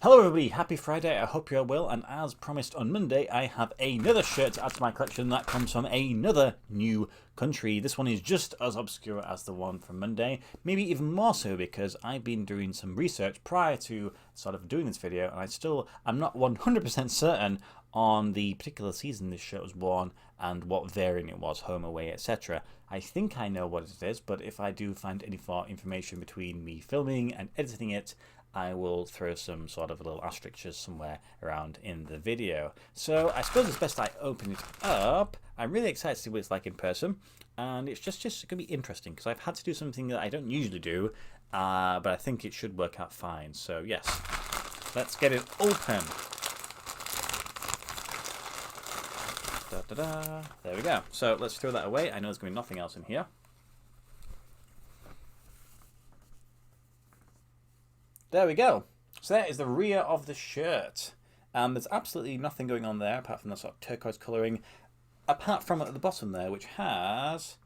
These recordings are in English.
Hello everybody, happy Friday, I hope you're well, and as promised on Monday, I have another shirt to add to my collection that comes from another new country. This one is just as obscure as the one from Monday, maybe even more so because I've been doing some research prior to sort of doing this video, and I'm not 100% certain on the particular season this shirt was worn and what variant it was, home, away, etc. I think I know what it is, but if I do find any more information between me filming and editing it, I will throw some sort of little asterisks somewhere around in the video. So I suppose it's best I open it up. I'm really excited to see what it's like in person, and it's just going to be interesting because I've had to do something that I don't usually do, but I think it should work out fine. So yes, let's get it open. Da-da-da. There we go. So let's throw that away. I know there's going to be nothing else in here. There we go. So that is the rear of the shirt. There's absolutely nothing going on there apart from the sort of turquoise colouring. Apart from at the bottom there, which has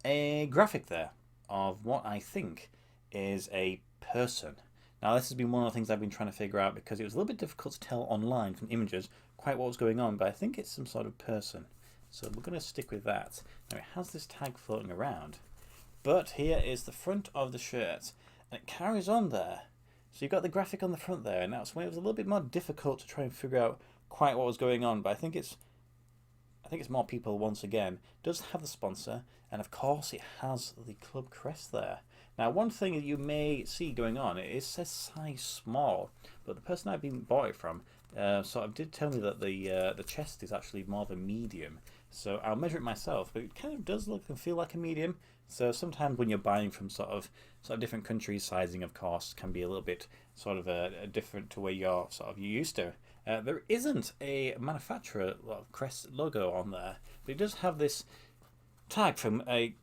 a graphic there of what I think is a person. Now this has been one of the things I've been trying to figure out because it was a little bit difficult to tell online from images quite what was going on, but I think it's some sort of person. So we're going to stick with that. Now it has this tag floating around, but here is the front of the shirt. And it carries on there. So you've got the graphic on the front there, and that's when it was a little bit more difficult to try and figure out quite what was going on. But I think it's more people once again. It does have the sponsor, and of course it has the club crest there. Now one thing that you may see going on, it says size small, but the person I've been bought it from sort of did tell me that the chest is actually more of a medium. So I'll measure it myself, but it kind of does look and feel like a medium. So sometimes when you're buying from sort of different countries, sizing of course can be a little bit sort of a different to where you're used to. There isn't a manufacturer crest logo on there, but it does have this tag from I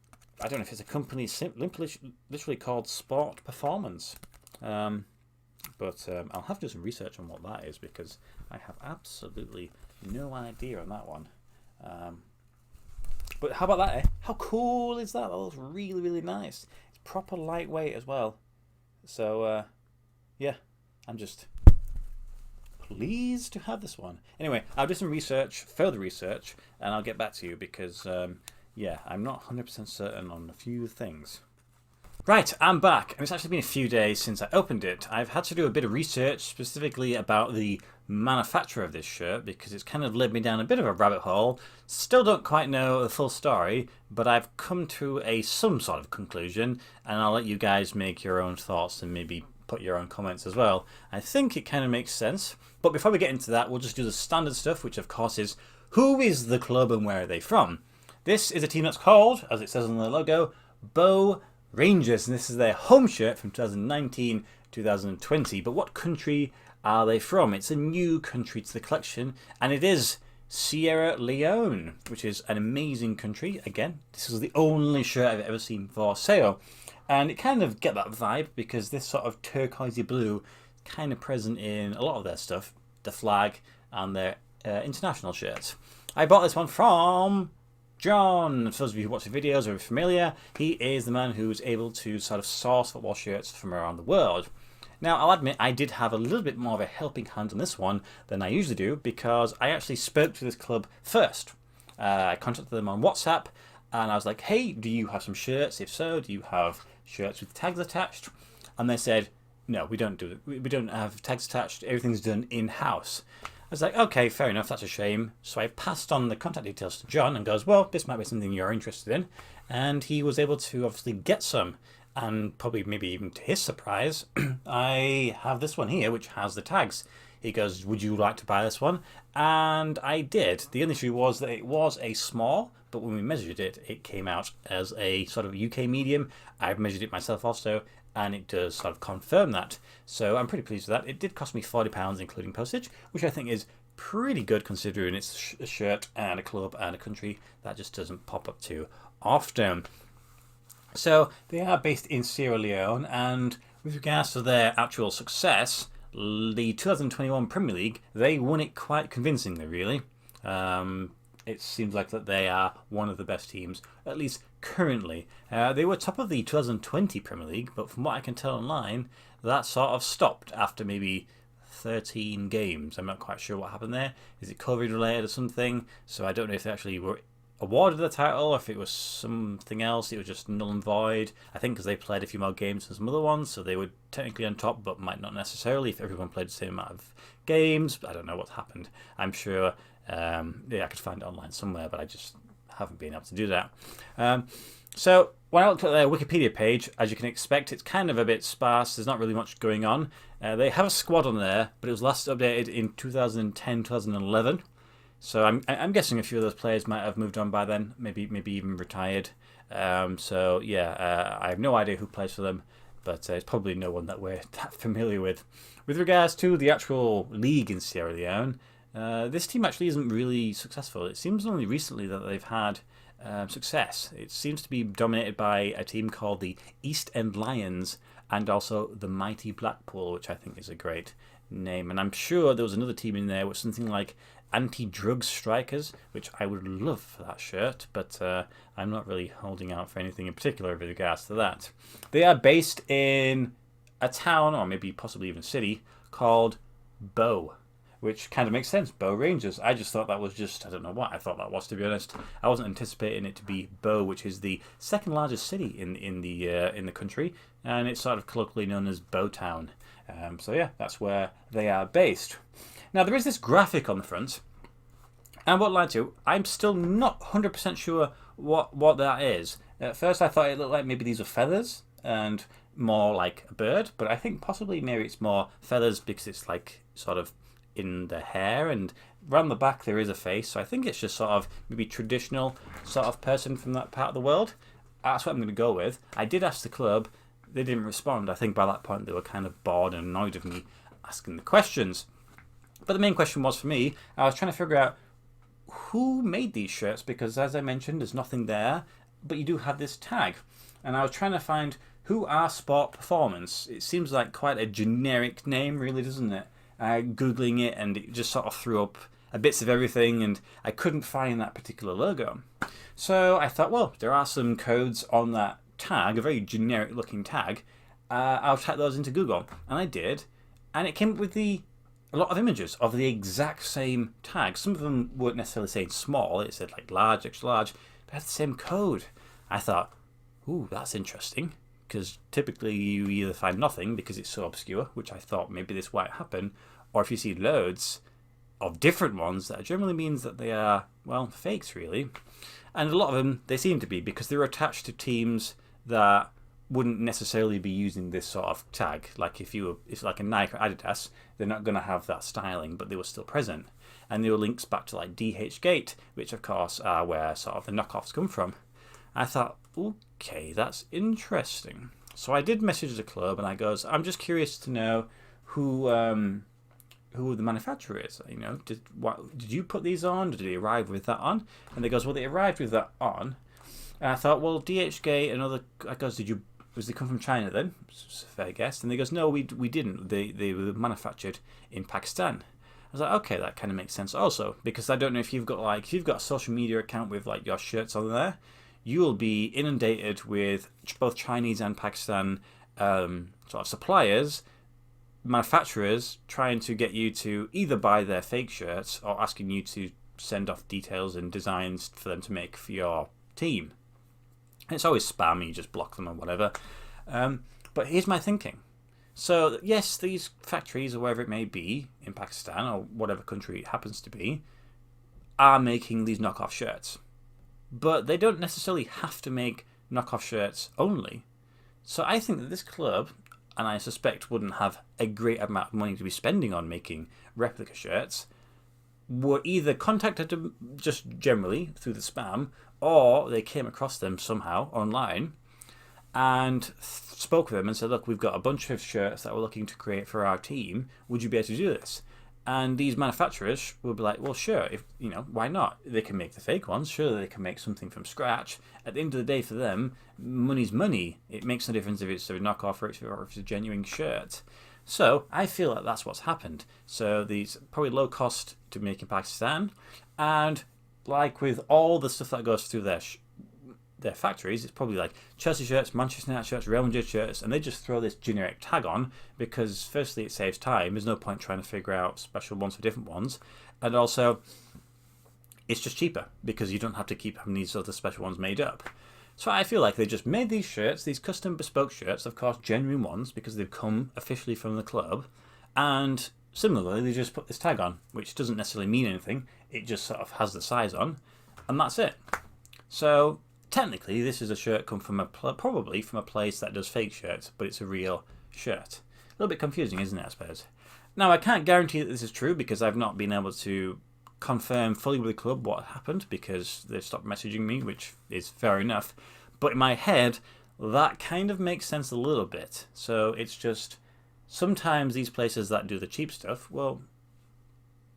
don't know if it's a company literally called Sport Performance. But I'll have to do some research on what that is because I have absolutely no idea on that one. But how about that, eh? How cool is that? That looks really, really nice. It's proper lightweight as well. So, yeah, I'm just pleased to have this one. Anyway, I'll do some research, further research, and I'll get back to you because, yeah, I'm not 100% certain on a few things. Right, I'm back, and it's actually been a few days since I opened it. I've had to do a bit of research specifically about the manufacturer of this shirt because it's kind of led me down a bit of a rabbit hole. Still don't quite know the full story, but I've come to some sort of conclusion, and I'll let you guys make your own thoughts and maybe put your own comments as well. I think it kind of makes sense, but before we get into that, we'll just do the standard stuff, which of course is who is the club and where are they from? This is a team that's called, as it says on the logo, Bow Rangers, and this is their home shirt from 2019-2020. But what country are they from? It's a new country to the collection, and it is Sierra Leone, which is an amazing country. Again, this is the only shirt I've ever seen for sale, and it kind of get that vibe because this sort of turquoisey blue kind of present in a lot of their stuff, the flag and their international shirts. I bought this one from John. For those of you who watch the videos are familiar, he is the man who's able to sort of source football shirts from around the world. Now, I'll admit I did have a little bit more of a helping hand on this one than I usually do because I actually spoke to this club first. I contacted them on WhatsApp and I was like, hey, do you have some shirts? If so, do you have shirts with tags attached? And they said, no, we don't have tags attached. Everything's done in-house. I was like, okay, fair enough, that's a shame. So I passed on the contact details to John and goes, well, this might be something you're interested in. And he was able to obviously get some. And probably maybe even to his surprise, I have this one here, which has the tags. He goes, would you like to buy this one? And I did. The only issue was that it was a small, but when we measured it, it came out as a sort of UK medium. I've measured it myself also, and it does sort of confirm that. So I'm pretty pleased with that. It did cost me £40 including postage, which I think is pretty good considering it's a shirt and a club and a country that just doesn't pop up too often. So they are based in Sierra Leone, and with regards to their actual success, the 2021 Premier League, they won it quite convincingly, really. It seems like that they are one of the best teams, at least currently. They were top of the 2020 Premier League, but from what I can tell online, that sort of stopped after maybe 13 games. I'm not quite sure what happened there. Is it COVID related or something? So I don't know if they actually were awarded the title or if it was something else. It was just null and void. I think because they played a few more games than some other ones, so they were technically on top, but might not necessarily if everyone played the same amount of games. I don't know what's happened. I'm sure I could find it online somewhere, but I just haven't been able to do that. So when I looked at their Wikipedia page, as you can expect, it's kind of a bit sparse. There's not really much going on. They have a squad on there, but it was last updated in 2010, 2011. So I'm guessing a few of those players might have moved on by then, maybe even retired. So yeah, I have no idea who plays for them, but it's probably no one that we're that familiar with. With regards to the actual league in Sierra Leone, this team actually isn't really successful. It seems only recently that they've had success. It seems to be dominated by a team called the East End Lions and also the Mighty Blackpool, which I think is a great name. And I'm sure there was another team in there with something like Anti-Drug Strikers, which I would love for that shirt, but I'm not really holding out for anything in particular with regards to that. They are based in a town, or maybe possibly even city, called Bow, which kind of makes sense. Bow Rangers. I just thought that was I don't know what I thought that was, to be honest. I wasn't anticipating it to be Bow, which is the second largest city in the country, and it's sort of colloquially known as Bowtown. So yeah, that's where they are based. Now there is this graphic on the front, and what lie to, I'm still not 100% sure what that is. At first I thought it looked like maybe these were feathers and more like a bird, but I think possibly maybe it's more feathers because it's like sort of in the hair, and around the back there is a face, so I think it's just sort of maybe traditional sort of person from that part of the world. That's what I'm going to go with. I did ask the club, they didn't respond. I think by that point they were kind of bored and annoyed of me asking the questions. But the main question was for me, I was trying to figure out who made these shirts, because as I mentioned there's nothing there, but you do have this tag, and I was trying to find who are Sport Performance. It seems like quite a generic name, really, doesn't it? Googling it, and it just sort of threw up bits of everything, and I couldn't find that particular logo. So I thought, well, there are some codes on that tag, a very generic looking tag. I'll type those into Google, and I did, and it came up with a lot of images of the exact same tag. Some of them weren't necessarily saying small, it said like large, extra large, but it had the same code. I thought, ooh, that's interesting, because typically you either find nothing because it's so obscure, which I thought maybe this might happen, or if you see loads of different ones, that generally means that they are, well, fakes really. And a lot of them, they seem to be, because they're attached to teams that wouldn't necessarily be using this sort of tag. Like it's like a Nike or Adidas, they're not going to have that styling, but they were still present. And there were links back to like DHgate, which of course are where sort of the knockoffs come from. I thought, okay, that's interesting. So I did message the club, and I goes, I'm just curious to know who the manufacturer is. You know, did you put these on? Did they arrive with that on? And they goes, well, they arrived with that on. And I thought, well, DHgate and other. I goes, was they come from China then? It's a fair guess. And they goes, no, we didn't. They were manufactured in Pakistan. I was like, okay, that kind of makes sense. Also, because I don't know if you've got a social media account with like your shirts on there, you will be inundated with both Chinese and Pakistan sort of suppliers, manufacturers trying to get you to either buy their fake shirts or asking you to send off details and designs for them to make for your team. And it's always spam, and you just block them or whatever. But here's my thinking. So yes, these factories or wherever it may be in Pakistan or whatever country it happens to be are making these knockoff shirts. But they don't necessarily have to make knockoff shirts only. So I think that this club, and I suspect wouldn't have a great amount of money to be spending on making replica shirts, were either contacted them just generally through the spam, or they came across them somehow online and spoke with them and said, look, we've got a bunch of shirts that we're looking to create for our team. Would you be able to do this? And these manufacturers will be like, well, sure, if why not? They can make the fake ones. Sure, they can make something from scratch. At the end of the day, for them, money's money. It makes no difference if it's a knockoff or if it's a genuine shirt. So I feel like that's what's happened. So these probably low cost to make in Pakistan, and like with all the stuff that goes through their factories, it's probably like Chelsea shirts, Manchester United shirts, Real Madrid shirts, and they just throw this generic tag on because firstly it saves time. There's no point trying to figure out special ones for different ones, and also it's just cheaper because you don't have to keep having these other special ones made up. So I feel like they just made these shirts, these custom bespoke shirts, of course genuine ones because they've come officially from the club, and similarly they just put this tag on, which doesn't necessarily mean anything. It just sort of has the size on, and that's it. So technically this is a shirt come from probably from a place that does fake shirts, but it's a real shirt. A little bit confusing, isn't it, I suppose? Now I can't guarantee that this is true because I've not been able to confirm fully with the club what happened because they've stopped messaging me, which is fair enough. But in my head, that kind of makes sense a little bit. So it's just sometimes these places that do the cheap stuff, well,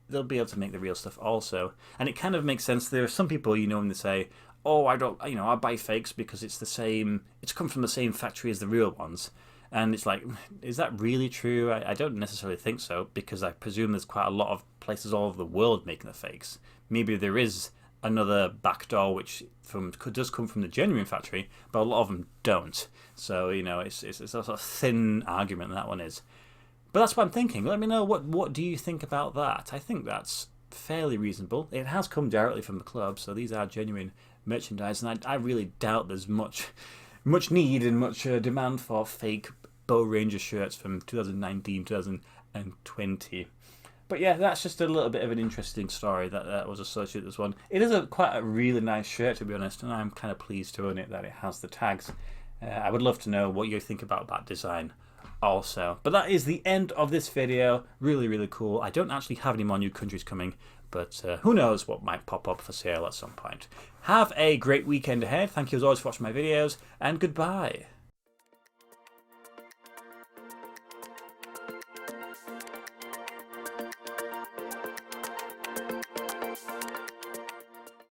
they'll be able to make the real stuff also. And it kind of makes sense. There are some people, you know, when they say, oh, I don't, you know, I buy fakes because it's the same, it's come from the same factory as the real ones. And it's like, is that really true? I don't necessarily think so, because I presume there's quite a lot of places all over the world making the fakes. Maybe there is another backdoor which does come from the genuine factory, but a lot of them don't. So, you know, it's a sort of thin argument that one is. But that's what I'm thinking. Let me know, what do you think about that? I think that's fairly reasonable. It has come directly from the club, so these are genuine merchandise, and I really doubt there's much need and much demand for fake Bow Ranger shirts from 2019, 2020. But yeah, that's just a little bit of an interesting story that was associated with this one. It is quite a really nice shirt, to be honest, and I'm kind of pleased to own it that it has the tags. I would love to know what you think about that design also. But that is the end of this video. Really, really cool. I don't actually have any more new countries coming, but who knows what might pop up for sale at some point. Have a great weekend ahead. Thank you as always for watching my videos, and goodbye.